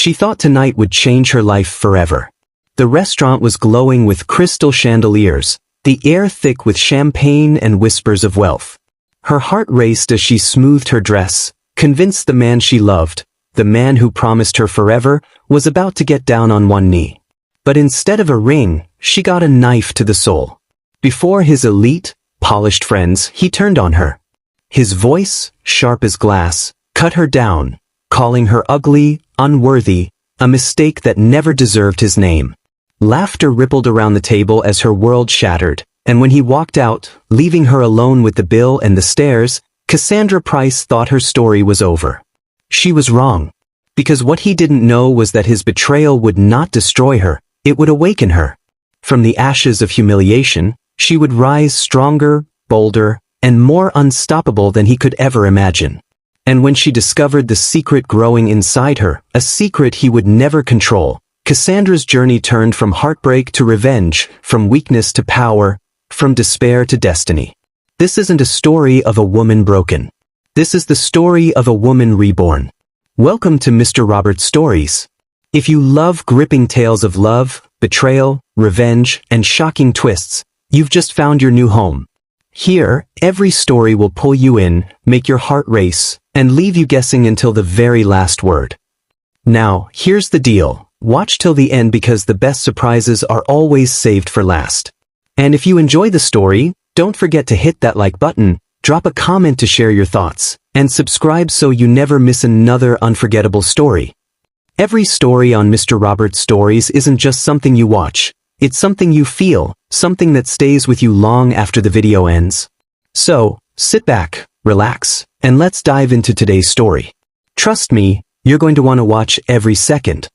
She thought tonight would change her life forever. The restaurant was glowing with crystal chandeliers, the air thick with champagne and whispers of wealth. Her heart raced as she smoothed her dress, convinced the man she loved, the man who promised her forever, was about to get down on one knee. But instead of a ring, she got a knife to the soul. Before his elite, polished friends, he turned on her. His voice, sharp as glass, cut her down, calling her ugly, unworthy, a mistake that never deserved his name. Laughter rippled around the table as her world shattered, and when he walked out, leaving her alone with the bill and the stares, Cassandra Price thought her story was over. She was wrong. Because what he didn't know was that his betrayal would not destroy her, it would awaken her. From the ashes of humiliation, she would rise stronger, bolder, and more unstoppable than he could ever imagine. And when she discovered the secret growing inside her, a secret he would never control, Cassandra's journey turned from heartbreak to revenge, from weakness to power, from despair to destiny. This isn't a story of a woman broken. This is the story of a woman reborn. Welcome to Mr. Roberts Stories. If you love gripping tales of love, betrayal, revenge, and shocking twists, you've just found your new home. Here, every story will pull you in, make your heart race, and leave you guessing until the very last word. Now, here's the deal. Watch till the end because the best surprises are always saved for last. And if you enjoy the story, don't forget to hit that like button, drop a comment to share your thoughts, and subscribe so you never miss another unforgettable story. Every story on Mr. Roberts Stories isn't just something you watch, it's something you feel, something that stays with you long after the video ends. So, sit back, relax, and let's dive into today's story. Trust me, you're going to want to watch every second.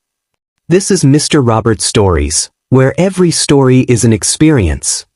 This is Mr. Roberts Stories, where every story is an experience.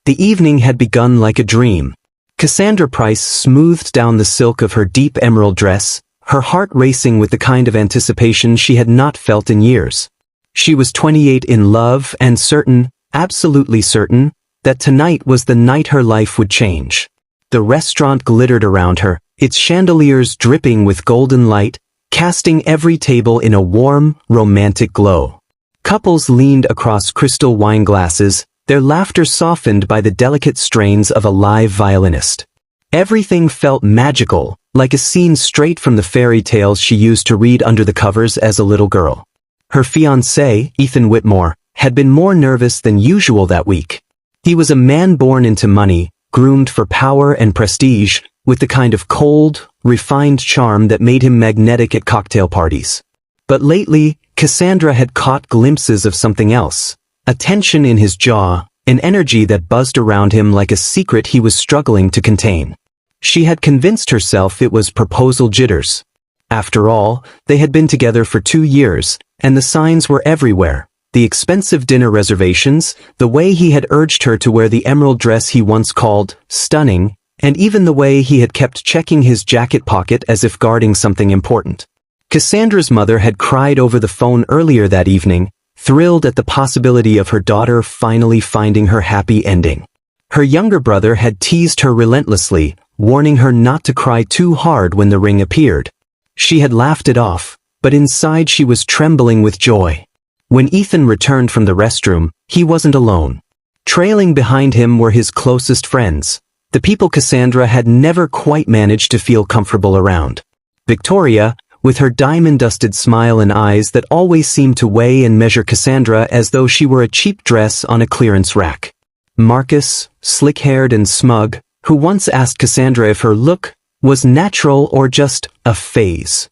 The evening had begun like a dream. Cassandra Price smoothed down the silk of her deep emerald dress, her heart racing with the kind of anticipation she had not felt in years. She was 28 in love and certain, absolutely certain, that tonight was the night her life would change. The restaurant glittered around her, its chandeliers dripping with golden light, casting every table in a warm, romantic glow. Couples leaned across crystal wine glasses, their laughter softened by the delicate strains of a live violinist. Everything felt magical, like a scene straight from the fairy tales she used to read under the covers as a little girl. Her fiancé, Ethan Whitmore, had been more nervous than usual that week. He was a man born into money, groomed for power and prestige, with the kind of cold, refined charm that made him magnetic at cocktail parties. But lately, Cassandra had caught glimpses of something else. A tension in his jaw, an energy that buzzed around him like a secret he was struggling to contain. She had convinced herself it was proposal jitters. After all, they had been together for 2 years, and the signs were everywhere. The expensive dinner reservations, the way he had urged her to wear the emerald dress he once called stunning, and even the way he had kept checking his jacket pocket as if guarding something important. Cassandra's mother had cried over the phone earlier that evening, thrilled at the possibility of her daughter finally finding her happy ending. Her younger brother had teased her relentlessly, warning her not to cry too hard when the ring appeared. She had laughed it off, but inside she was trembling with joy. When Ethan returned from the restroom, he wasn't alone. Trailing behind him were his closest friends, the people Cassandra had never quite managed to feel comfortable around. Victoria, with her diamond-dusted smile and eyes that always seemed to weigh and measure Cassandra as though she were a cheap dress on a clearance rack. Marcus, slick-haired and smug, who once asked Cassandra if her look was natural or just a phase.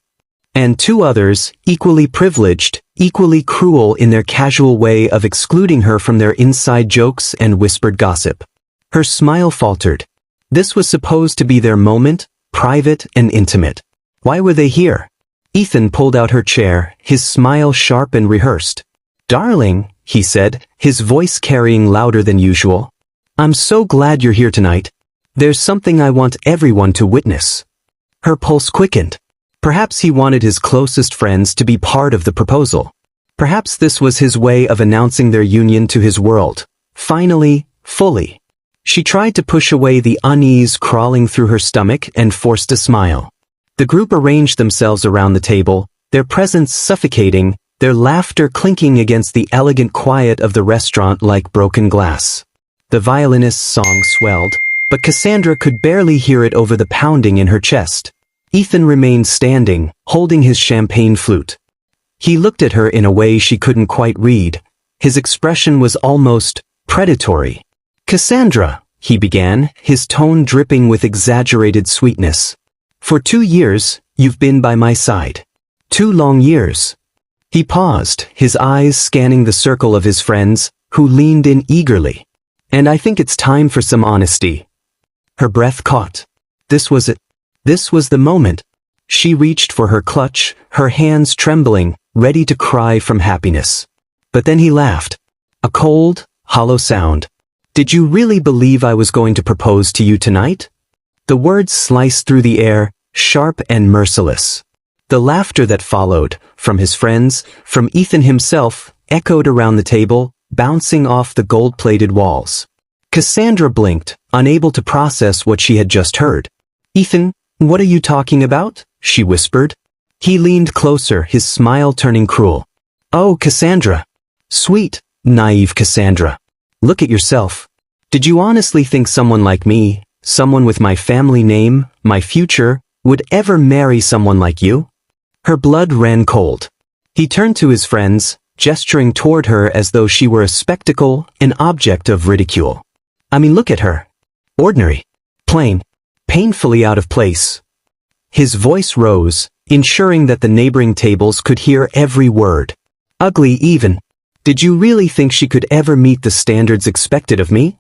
And 2 others, equally privileged, equally cruel in their casual way of excluding her from their inside jokes and whispered gossip. Her smile faltered. This was supposed to be their moment, private and intimate. Why were they here? Ethan pulled out her chair, his smile sharp and rehearsed. "Darling," he said, his voice carrying louder than usual. "I'm so glad you're here tonight. There's something I want everyone to witness." Her pulse quickened. Perhaps he wanted his closest friends to be part of the proposal. Perhaps this was his way of announcing their union to his world. Finally, fully. She tried to push away the unease crawling through her stomach and forced a smile. The group arranged themselves around the table, their presence suffocating, their laughter clinking against the elegant quiet of the restaurant like broken glass. The violinist's song swelled, but Cassandra could barely hear it over the pounding in her chest. Ethan remained standing, holding his champagne flute. He looked at her in a way she couldn't quite read. His expression was almost predatory. "Cassandra," he began, his tone dripping with exaggerated sweetness. "For 2 years, you've been by my side. 2 long years." He paused, his eyes scanning the circle of his friends, who leaned in eagerly. "And I think it's time for some honesty." Her breath caught. This was it. This was the moment. She reached for her clutch, her hands trembling, ready to cry from happiness. But then he laughed. A cold, hollow sound. "Did you really believe I was going to propose to you tonight?" The words sliced through the air, sharp and merciless. The laughter that followed, from his friends, from Ethan himself, echoed around the table, bouncing off the gold-plated walls. Cassandra blinked, unable to process what she had just heard. "Ethan, what are you talking about?" she whispered. He leaned closer, his smile turning cruel. "Oh, Cassandra. Sweet, naive Cassandra. Look at yourself. Did you honestly think someone like me, someone with my family name, my future, would ever marry someone like you?" Her blood ran cold. He turned to his friends, gesturing toward her as though she were a spectacle, an object of ridicule. "I mean, look at her. Ordinary. Plain. Painfully out of place." His voice rose, ensuring that the neighboring tables could hear every word. "Ugly even. Did you really think she could ever meet the standards expected of me?"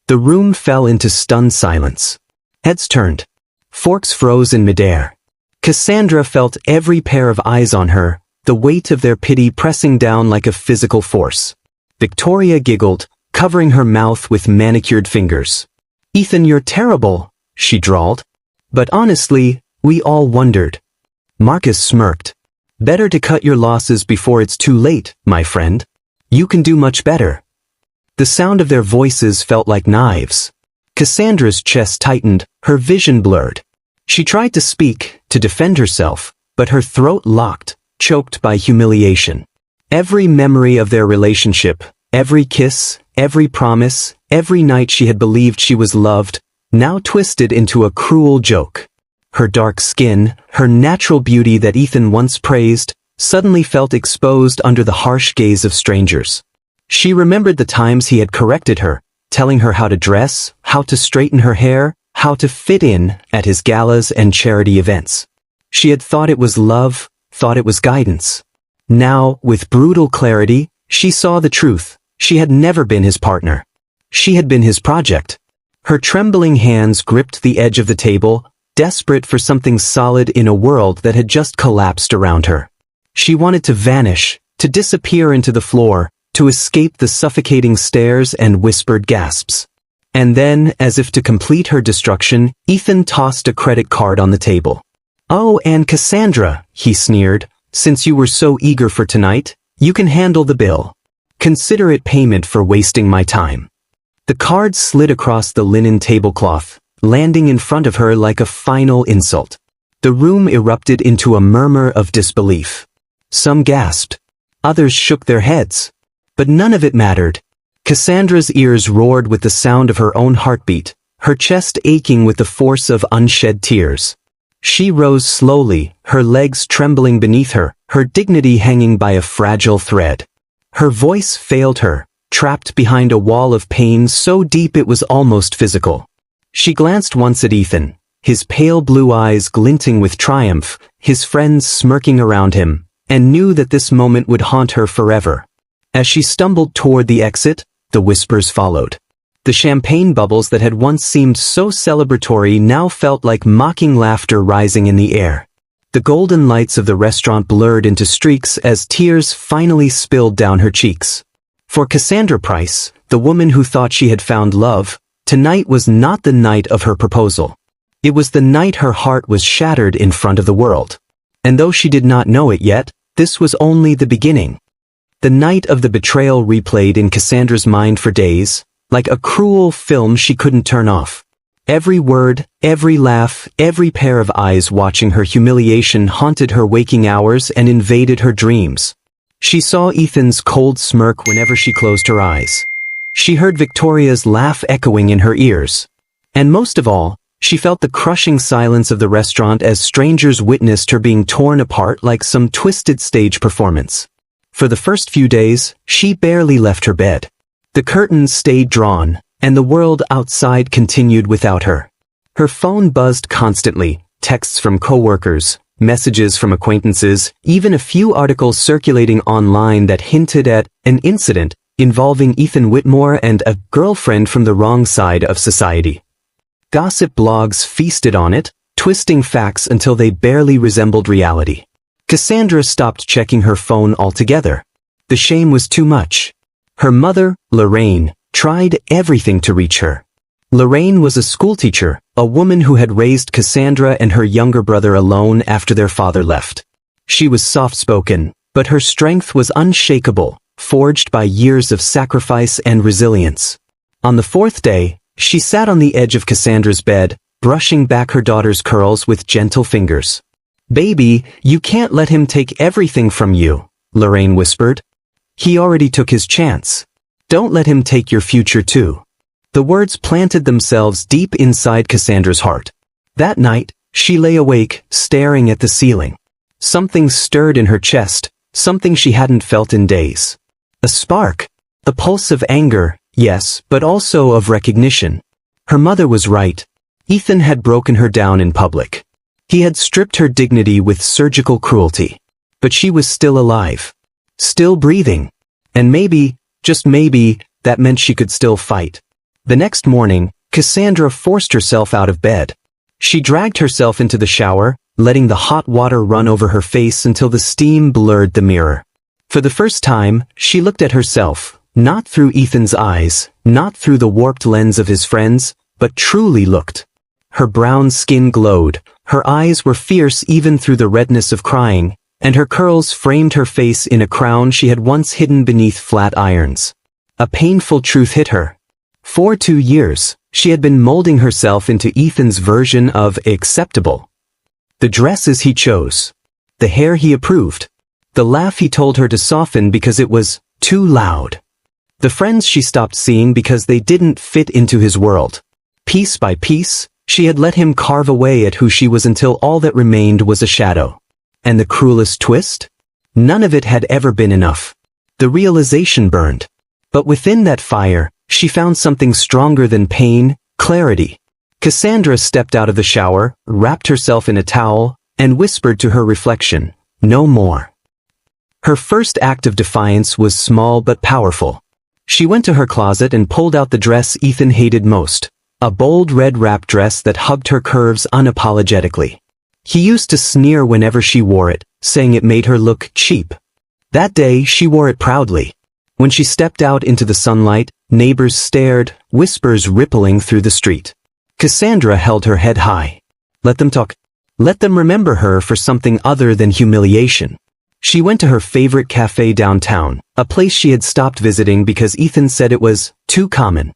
The room fell into stunned silence. Heads turned. Forks froze in midair. Cassandra felt every pair of eyes on her, the weight of their pity pressing down like a physical force. Victoria giggled, covering her mouth with manicured fingers. "Ethan, you're terrible," she drawled. "But honestly, we all wondered." Marcus smirked. "Better to cut your losses before it's too late, my friend. You can do much better." The sound of their voices felt like knives. Cassandra's chest tightened, her vision blurred. She tried to speak, to defend herself, but her throat locked, choked by humiliation. Every memory of their relationship, every kiss, every promise, every night she had believed she was loved, now twisted into a cruel joke. Her dark skin, her natural beauty that Ethan once praised, suddenly felt exposed under the harsh gaze of strangers. She remembered the times he had corrected her, telling her how to dress, how to straighten her hair, how to fit in at his galas and charity events. She had thought it was love, thought it was guidance. Now, with brutal clarity, she saw the truth. She had never been his partner. She had been his project. Her trembling hands gripped the edge of the table, desperate for something solid in a world that had just collapsed around her. She wanted to vanish, to disappear into the floor, to escape the suffocating stares and whispered gasps. And then, as if to complete her destruction, Ethan tossed a credit card on the table. "Oh, and Cassandra," he sneered, "since you were so eager for tonight, you can handle the bill. Consider it payment for wasting my time." The card slid across the linen tablecloth, landing in front of her like a final insult. The room erupted into a murmur of disbelief. Some gasped. Others shook their heads. But none of it mattered. Cassandra's ears roared with the sound of her own heartbeat, her chest aching with the force of unshed tears. She rose slowly, her legs trembling beneath her, her dignity hanging by a fragile thread. Her voice failed her, trapped behind a wall of pain so deep it was almost physical. She glanced once at Ethan, his pale blue eyes glinting with triumph, his friends smirking around him, and knew that this moment would haunt her forever. As she stumbled toward the exit, the whispers followed. The champagne bubbles that had once seemed so celebratory now felt like mocking laughter rising in the air. The golden lights of the restaurant blurred into streaks as tears finally spilled down her cheeks. For Cassandra Price, the woman who thought she had found love, tonight was not the night of her proposal. It was the night her heart was shattered in front of the world. And though she did not know it yet, this was only the beginning. The night of the betrayal replayed in Cassandra's mind for days, like a cruel film she couldn't turn off. Every word, every laugh, every pair of eyes watching her humiliation haunted her waking hours and invaded her dreams. She saw Ethan's cold smirk whenever she closed her eyes. She heard Victoria's laugh echoing in her ears. And most of all, she felt the crushing silence of the restaurant as strangers witnessed her being torn apart like some twisted stage performance. For the first few days, she barely left her bed. The curtains stayed drawn, and the world outside continued without her. Her phone buzzed constantly, texts from coworkers, messages from acquaintances, even a few articles circulating online that hinted at an incident involving Ethan Whitmore and a girlfriend from the wrong side of society. Gossip blogs feasted on it, twisting facts until they barely resembled reality. Cassandra stopped checking her phone altogether. The shame was too much. Her mother, Lorraine, tried everything to reach her. Lorraine was a schoolteacher, a woman who had raised Cassandra and her younger brother alone after their father left. She was soft-spoken, but her strength was unshakable, forged by years of sacrifice and resilience. On the fourth day, she sat on the edge of Cassandra's bed, brushing back her daughter's curls with gentle fingers. "Baby, you can't let him take everything from you," Lorraine whispered. "He already took his chance. Don't let him take your future too." The words planted themselves deep inside Cassandra's heart. That night, she lay awake, staring at the ceiling. Something stirred in her chest, something she hadn't felt in days. A spark, a pulse of anger, yes, but also of recognition. Her mother was right. Ethan had broken her down in public. He had stripped her dignity with surgical cruelty. But she was still alive. Still breathing. And maybe, just maybe, that meant she could still fight. The next morning, Cassandra forced herself out of bed. She dragged herself into the shower, letting the hot water run over her face until the steam blurred the mirror. For the first time, she looked at herself, not through Ethan's eyes, not through the warped lens of his friends, but truly looked. Her brown skin glowed, her eyes were fierce even through the redness of crying, and her curls framed her face in a crown she had once hidden beneath flat irons. A painful truth hit her. For 2 years, she had been molding herself into Ethan's version of acceptable. The dresses he chose. The hair he approved. The laugh he told her to soften because it was too loud. The friends she stopped seeing because they didn't fit into his world. Piece by piece, she had let him carve away at who she was until all that remained was a shadow. And the cruelest twist? None of it had ever been enough. The realization burned. But within that fire, she found something stronger than pain, clarity. Cassandra stepped out of the shower, wrapped herself in a towel, and whispered to her reflection, "No more." Her first act of defiance was small but powerful. She went to her closet and pulled out the dress Ethan hated most, a bold red wrap dress that hugged her curves unapologetically. He used to sneer whenever she wore it, saying it made her look cheap. That day, she wore it proudly. When she stepped out into the sunlight, neighbors stared, whispers rippling through the street. Cassandra held her head high. Let them talk. Let them remember her for something other than humiliation. She went to her favorite cafe downtown, a place she had stopped visiting because Ethan said it was too common.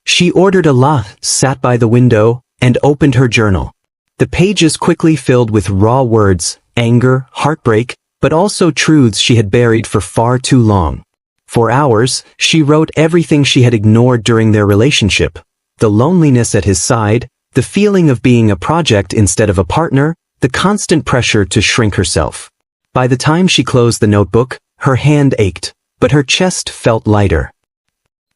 She ordered a latte, sat by the window, and opened her journal. The pages quickly filled with raw words, anger, heartbreak, but also truths she had buried for far too long. For hours, she wrote everything she had ignored during their relationship. The loneliness at his side, the feeling of being a project instead of a partner, the constant pressure to shrink herself. By the time she closed the notebook, her hand ached, but her chest felt lighter.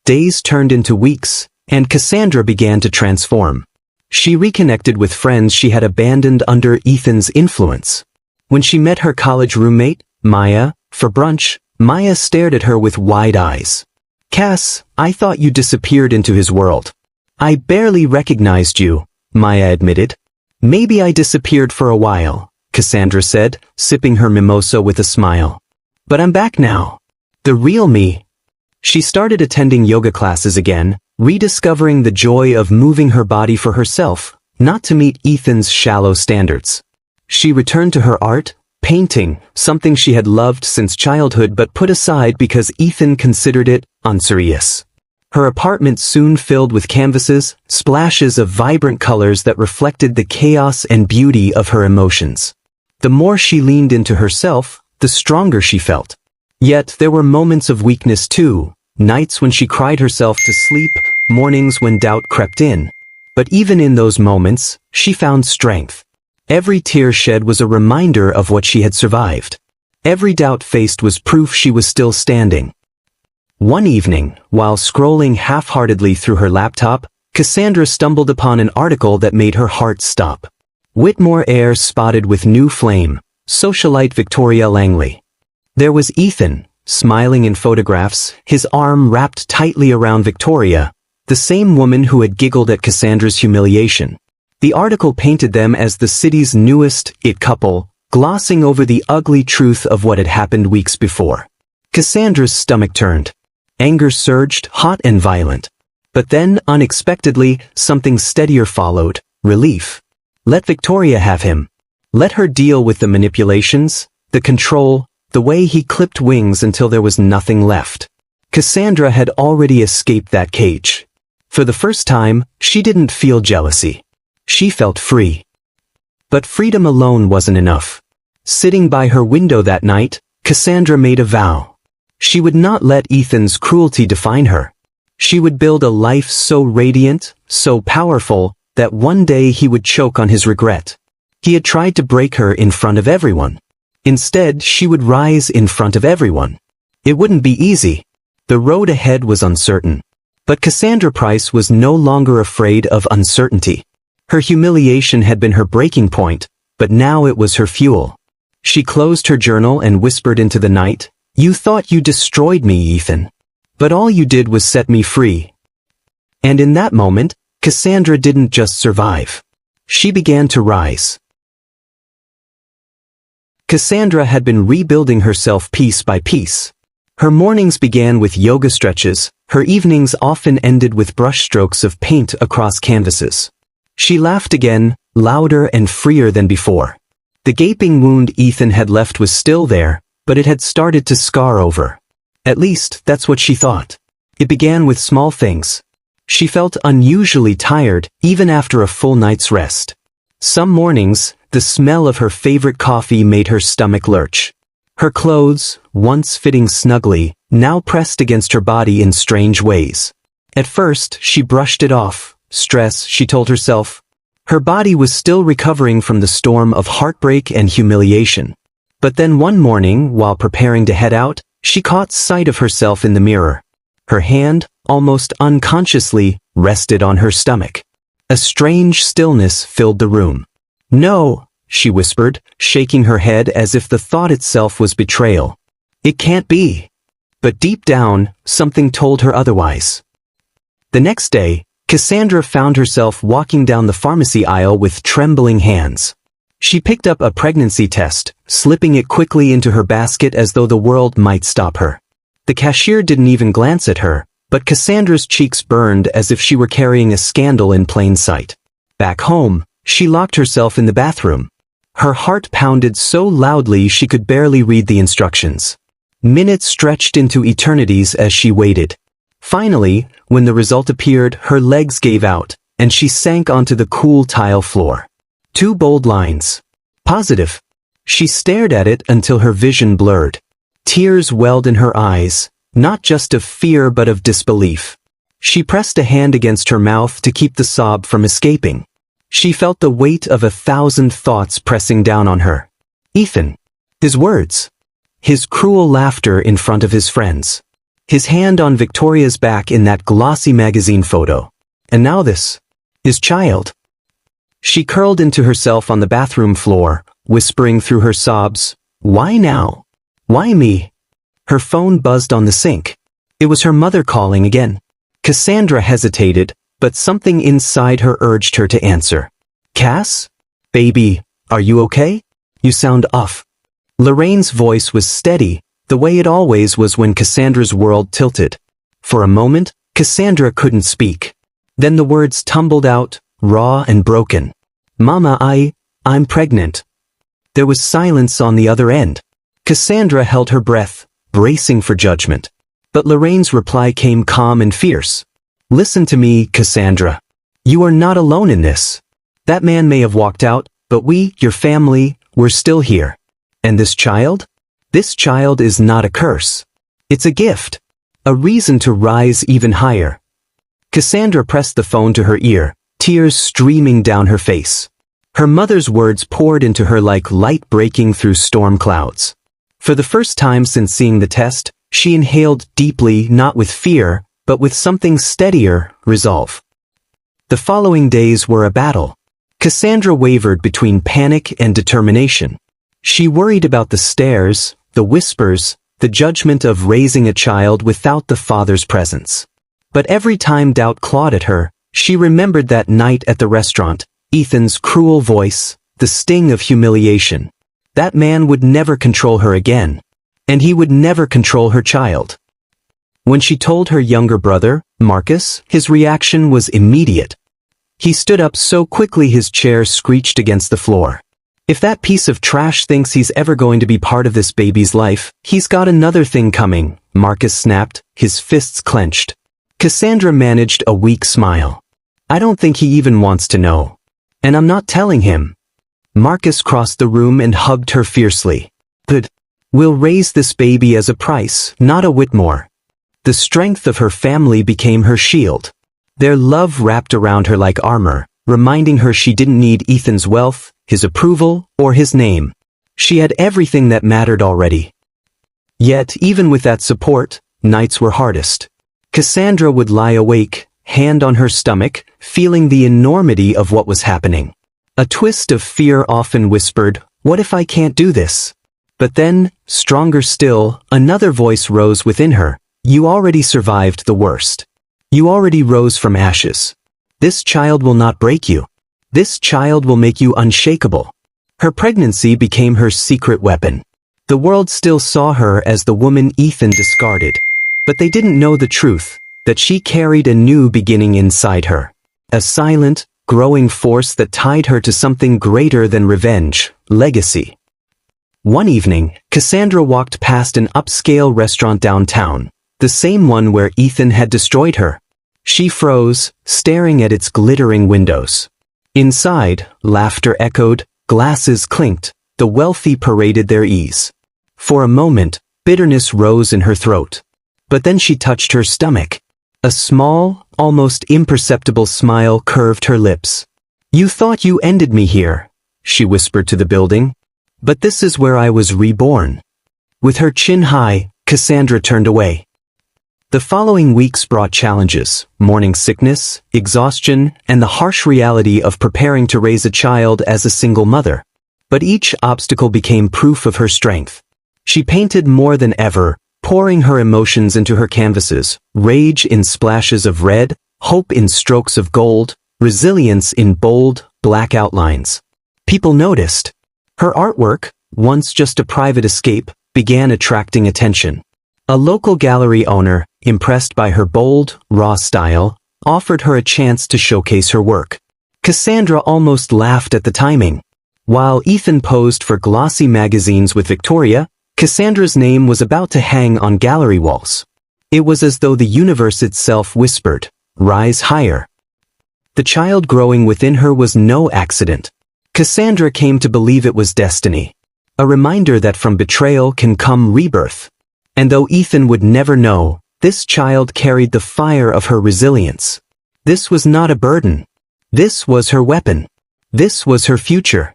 Days turned into weeks, and Cassandra began to transform. She reconnected with friends she had abandoned under Ethan's influence. When she met her college roommate, Maya, for brunch, Maya stared at her with wide eyes. "Cass, I thought you disappeared into his world." "I barely recognized you," Maya admitted. "Maybe I disappeared for a while," Cassandra said, sipping her mimosa with a smile. "But I'm back now. The real me." She started attending yoga classes again, rediscovering the joy of moving her body for herself, not to meet Ethan's shallow standards. She returned to her art, painting, something she had loved since childhood but put aside because Ethan considered it unserious. Her apartment soon filled with canvases, splashes of vibrant colors that reflected the chaos and beauty of her emotions. The more she leaned into herself, the stronger she felt. Yet there were moments of weakness too, nights when she cried herself to sleep, mornings when doubt crept in. But even in those moments, she found strength. Every tear shed was a reminder of what she had survived. Every doubt faced was proof she was still standing. One evening, while scrolling half-heartedly through her laptop, Cassandra stumbled upon an article that made her heart stop. Whitmore Air spotted with new flame, socialite Victoria Langley. There was Ethan, smiling in photographs, his arm wrapped tightly around Victoria, the same woman who had giggled at Cassandra's humiliation. The article painted them as the city's newest it couple, glossing over the ugly truth of what had happened weeks before. Cassandra's stomach turned. Anger surged, hot and violent. But then, unexpectedly, something steadier followed, relief. Let Victoria have him. Let her deal with the manipulations, the control, the way he clipped wings until there was nothing left. Cassandra had already escaped that cage. For the first time, she didn't feel jealousy. She felt free. But freedom alone wasn't enough. Sitting by her window that night, Cassandra made a vow. She would not let Ethan's cruelty define her. She would build a life so radiant, so powerful, that one day he would choke on his regret. He had tried to break her in front of everyone. Instead, she would rise in front of everyone. It wouldn't be easy. The road ahead was uncertain. But Cassandra Price was no longer afraid of uncertainty. Her humiliation had been her breaking point, but now it was her fuel. She closed her journal and whispered into the night, "You thought you destroyed me, Ethan. But all you did was set me free." And in that moment, Cassandra didn't just survive. She began to rise. Cassandra had been rebuilding herself piece by piece. Her mornings began with yoga stretches, her evenings often ended with brushstrokes of paint across canvases. She laughed again, louder and freer than before. The gaping wound Ethan had left was still there, but it had started to scar over. At least, that's what she thought. It began with small things. She felt unusually tired, even after a full night's rest. Some mornings, the smell of her favorite coffee made her stomach lurch. Her clothes, once fitting snugly, now pressed against her body in strange ways. At first, she brushed it off. Stress, she told herself. Her body was still recovering from the storm of heartbreak and humiliation. But then one morning, while preparing to head out, she caught sight of herself in the mirror. Her hand, almost unconsciously, rested on her stomach. A strange stillness filled the room. "No," she whispered, shaking her head as if the thought itself was betrayal. "It can't be." But deep down, something told her otherwise. The next day, Cassandra found herself walking down the pharmacy aisle with trembling hands. She picked up a pregnancy test, slipping it quickly into her basket as though the world might stop her. The cashier didn't even glance at her, but Cassandra's cheeks burned as if she were carrying a scandal in plain sight. Back home, she locked herself in the bathroom. Her heart pounded so loudly she could barely read the instructions. Minutes stretched into eternities as she waited. Finally, when the result appeared, her legs gave out, and she sank onto the cool tile floor. 2 bold lines. Positive. She stared at it until her vision blurred. Tears welled in her eyes, not just of fear but of disbelief. She pressed a hand against her mouth to keep the sob from escaping. She felt the weight of 1,000 thoughts pressing down on her. Ethan. His words. His cruel laughter in front of his friends. His hand on Victoria's back in that glossy magazine photo. And now this. His child. She curled into herself on the bathroom floor, whispering through her sobs, "Why now? Why me?" Her phone buzzed on the sink. It was her mother calling again. Cassandra hesitated, but something inside her urged her to answer. "Cass? Baby, are you okay? You sound off." Lorraine's voice was steady, the way it always was when Cassandra's world tilted. For a moment, Cassandra couldn't speak. Then the words tumbled out, raw and broken. "Mama, I'm pregnant." There was silence on the other end. Cassandra held her breath, bracing for judgment. But Lorraine's reply came calm and fierce. "Listen to me, Cassandra. You are not alone in this. That man may have walked out, but we, your family, we're still here. And this child? This child is not a curse. It's a gift. A reason to rise even higher." Cassandra pressed the phone to her ear, tears streaming down her face. Her mother's words poured into her like light breaking through storm clouds. For the first time since seeing the test, she inhaled deeply, not with fear, but with something steadier, resolve. The following days were a battle. Cassandra wavered between panic and determination. She worried about the stares, the whispers, the judgment of raising a child without the father's presence. But every time doubt clawed at her, she remembered that night at the restaurant, Ethan's cruel voice, the sting of humiliation. That man would never control her again. And he would never control her child. When she told her younger brother, Marcus, his reaction was immediate. He stood up so quickly his chair screeched against the floor. "If that piece of trash thinks he's ever going to be part of this baby's life, he's got another thing coming," Marcus snapped, his fists clenched. Cassandra managed a weak smile. "I don't think he even wants to know. And I'm not telling him." Marcus crossed the room and hugged her fiercely. "But we'll raise this baby as a price, not a Whitmore." The strength of her family became her shield. Their love wrapped around her like armor, reminding her she didn't need Ethan's wealth, his approval, or his name. She had everything that mattered already. Yet, even with that support, nights were hardest. Cassandra would lie awake, hand on her stomach, feeling the enormity of what was happening. A twist of fear often whispered, "What if I can't do this?" But then, stronger still, another voice rose within her. "You already survived the worst. You already rose from ashes. This child will not break you. This child will make you unshakable." Her pregnancy became her secret weapon. The world still saw her as the woman Ethan discarded. But they didn't know the truth, that she carried a new beginning inside her. A silent, growing force that tied her to something greater than revenge, legacy. One evening, Cassandra walked past an upscale restaurant downtown, the same one where Ethan had destroyed her. She froze, staring at its glittering windows. Inside, laughter echoed, glasses clinked, the wealthy paraded their ease. For a moment, bitterness rose in her throat. But then she touched her stomach. A small, almost imperceptible smile curved her lips. "You thought you ended me here," she whispered to the building. "But this is where I was reborn." With her chin high, Cassandra turned away. The following weeks brought challenges, morning sickness, exhaustion, and the harsh reality of preparing to raise a child as a single mother. But each obstacle became proof of her strength. She painted more than ever, pouring her emotions into her canvases, rage in splashes of red, hope in strokes of gold, resilience in bold, black outlines. People noticed. Her artwork, once just a private escape, began attracting attention. A local gallery owner, impressed by her bold, raw style, offered her a chance to showcase her work. Cassandra almost laughed at the timing. While Ethan posed for glossy magazines with Victoria, Cassandra's name was about to hang on gallery walls. It was as though the universe itself whispered, "Rise higher." The child growing within her was no accident. Cassandra came to believe it was destiny. A reminder that from betrayal can come rebirth. And though Ethan would never know, this child carried the fire of her resilience. This was not a burden. This was her weapon. This was her future.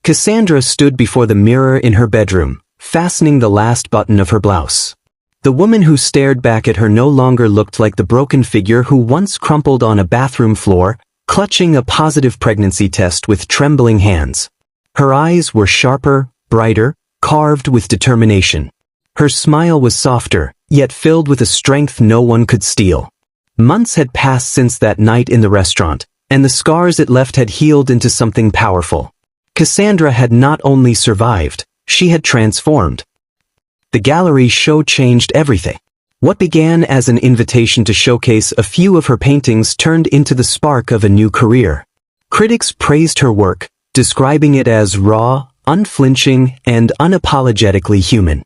Cassandra stood before the mirror in her bedroom, fastening the last button of her blouse. The woman who stared back at her no longer looked like the broken figure who once crumpled on a bathroom floor, clutching a positive pregnancy test with trembling hands. Her eyes were sharper, brighter, carved with determination. Her smile was softer, yet filled with a strength no one could steal. Months had passed since that night in the restaurant, and the scars it left had healed into something powerful. Cassandra had not only survived, she had transformed. The gallery show changed everything. What began as an invitation to showcase a few of her paintings turned into the spark of a new career. Critics praised her work, describing it as raw, unflinching, and unapologetically human.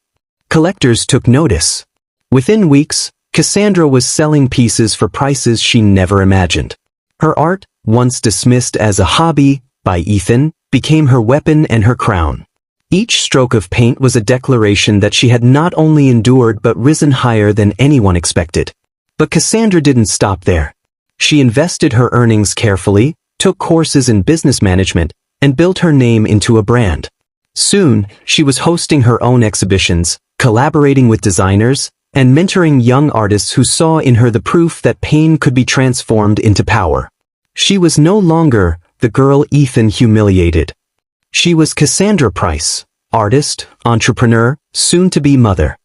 Collectors took notice. Within weeks, Cassandra was selling pieces for prices she never imagined. Her art, once dismissed as a hobby by Ethan, became her weapon and her crown. Each stroke of paint was a declaration that she had not only endured but risen higher than anyone expected. But Cassandra didn't stop there. She invested her earnings carefully, took courses in business management, and built her name into a brand. Soon, she was hosting her own exhibitions, collaborating with designers, and mentoring young artists who saw in her the proof that pain could be transformed into power. She was no longer the girl Ethan humiliated. She was Cassandra Price, artist, entrepreneur, soon-to-be mother.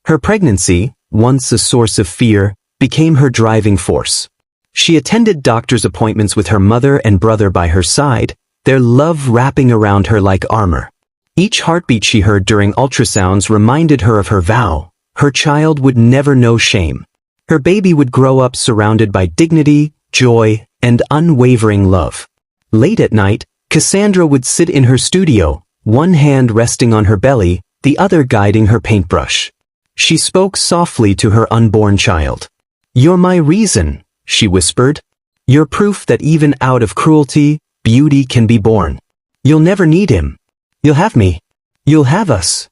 Her pregnancy, once a source of fear, became her driving force. She attended doctor's appointments with her mother and brother by her side, their love wrapping around her like armor. Each heartbeat she heard during ultrasounds reminded her of her vow. Her child would never know shame. Her baby would grow up surrounded by dignity, joy, and unwavering love. Late at night, Cassandra would sit in her studio, one hand resting on her belly, the other guiding her paintbrush. She spoke softly to her unborn child. "You're my reason," she whispered. "You're proof that even out of cruelty, beauty can be born. You'll never need him. You'll have me. You'll have us."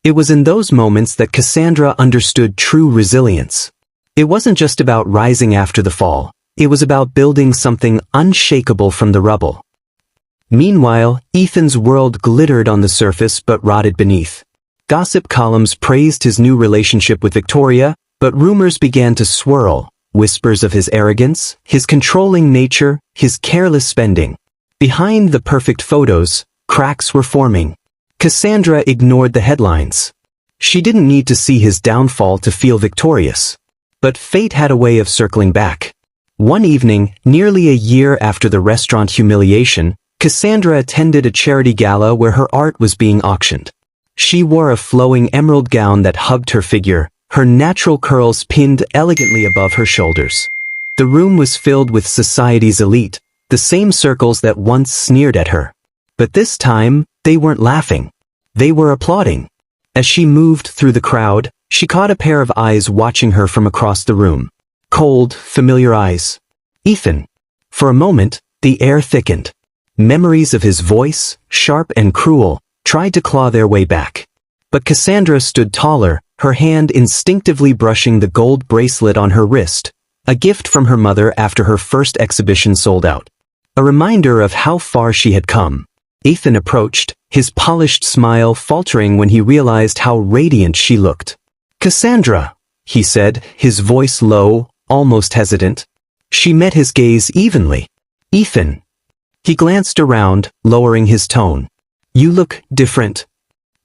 It was in those moments that Cassandra understood true resilience. It wasn't just about rising after the fall. It was about building something unshakable from the rubble. Meanwhile, Ethan's world glittered on the surface but rotted beneath. Gossip columns praised his new relationship with Victoria, but rumors began to swirl, whispers of his arrogance, his controlling nature, his careless spending. Behind the perfect photos, cracks were forming. Cassandra ignored the headlines. She didn't need to see his downfall to feel victorious. But fate had a way of circling back. One evening, nearly a year after the restaurant humiliation, Cassandra attended a charity gala where her art was being auctioned. She wore a flowing emerald gown that hugged her figure, her natural curls pinned elegantly above her shoulders. The room was filled with society's elite, the same circles that once sneered at her. But this time, they weren't laughing. They were applauding. As she moved through the crowd, she caught a pair of eyes watching her from across the room. Cold, familiar eyes. Ethan. For a moment, the air thickened. Memories of his voice, sharp and cruel, tried to claw their way back. But Cassandra stood taller, her hand instinctively brushing the gold bracelet on her wrist, a gift from her mother after her first exhibition sold out. A reminder of how far she had come. Ethan approached, his polished smile faltering when he realized how radiant she looked. "Cassandra," he said, his voice low, almost hesitant. She met his gaze evenly. "Ethan." He glanced around, lowering his tone. "You look different."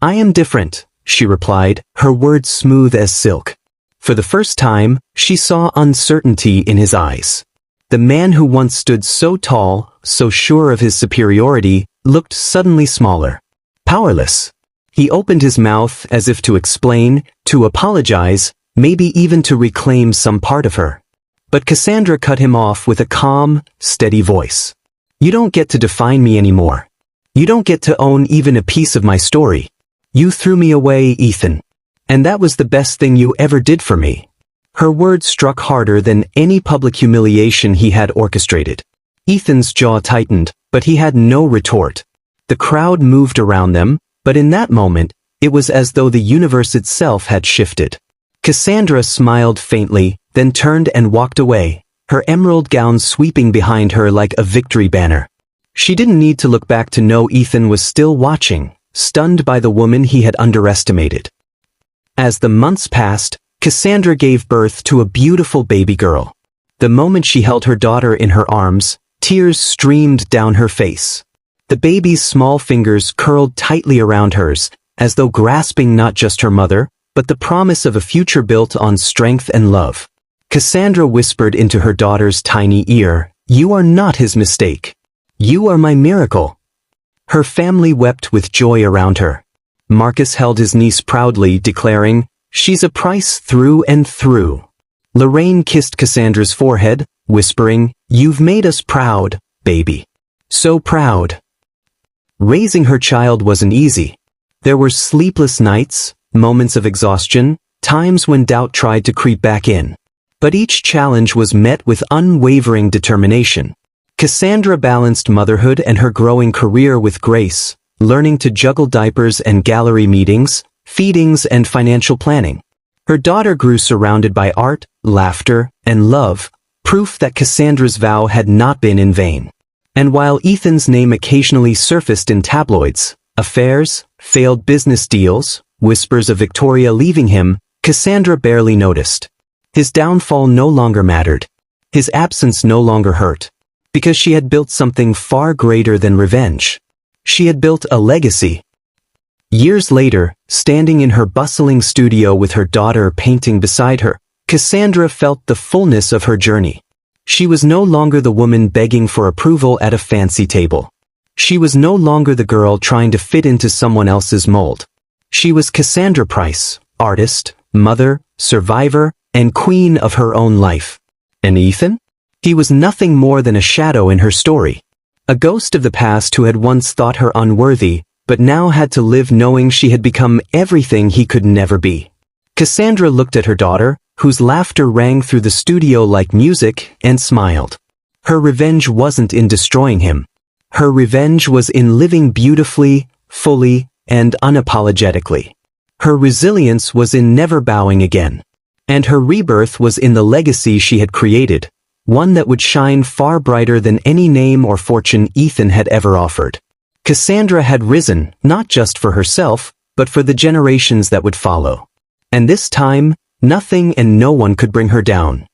"I am different," she replied, her words smooth as silk. For the first time, she saw uncertainty in his eyes. The man who once stood so tall, so sure of his superiority, looked suddenly smaller. Powerless. He opened his mouth as if to explain, to apologize, maybe even to reclaim some part of her. But Cassandra cut him off with a calm, steady voice. "You don't get to define me anymore. You don't get to own even a piece of my story. You threw me away, Ethan. And that was the best thing you ever did for me." Her words struck harder than any public humiliation he had orchestrated. Ethan's jaw tightened, but he had no retort. The crowd moved around them, but in that moment, it was as though the universe itself had shifted. Cassandra smiled faintly, then turned and walked away, her emerald gown sweeping behind her like a victory banner. She didn't need to look back to know Ethan was still watching, stunned by the woman he had underestimated. As the months passed, Cassandra gave birth to a beautiful baby girl. The moment she held her daughter in her arms, tears streamed down her face. The baby's small fingers curled tightly around hers, as though grasping not just her mother, but the promise of a future built on strength and love. Cassandra whispered into her daughter's tiny ear, "You are not his mistake. You are my miracle." Her family wept with joy around her. Marcus held his niece proudly, declaring, "She's a Price through and through." Lorraine kissed Cassandra's forehead, whispering, "You've made us proud, baby. So proud." Raising her child wasn't easy. There were sleepless nights, moments of exhaustion, times when doubt tried to creep back in. But each challenge was met with unwavering determination. Cassandra balanced motherhood and her growing career with grace, learning to juggle diapers and gallery meetings, feedings and financial planning. Her daughter grew surrounded by art, laughter, and love, proof that Cassandra's vow had not been in vain. And while Ethan's name occasionally surfaced in tabloids, affairs, failed business deals, whispers of Victoria leaving him, Cassandra barely noticed. His downfall no longer mattered. His absence no longer hurt. Because she had built something far greater than revenge. She had built a legacy. Years later, standing in her bustling studio with her daughter painting beside her, Cassandra felt the fullness of her journey. She was no longer the woman begging for approval at a fancy table. She was no longer the girl trying to fit into someone else's mold. She was Cassandra Price, artist, mother, survivor, and queen of her own life. And Ethan? He was nothing more than a shadow in her story. A ghost of the past who had once thought her unworthy, but now had to live knowing she had become everything he could never be. Cassandra looked at her daughter, whose laughter rang through the studio like music, and smiled. Her revenge wasn't in destroying him. Her revenge was in living beautifully, fully, and unapologetically. Her resilience was in never bowing again. And her rebirth was in the legacy she had created, one that would shine far brighter than any name or fortune Ethan had ever offered. Cassandra had risen, not just for herself, but for the generations that would follow. And this time, nothing and no one could bring her down.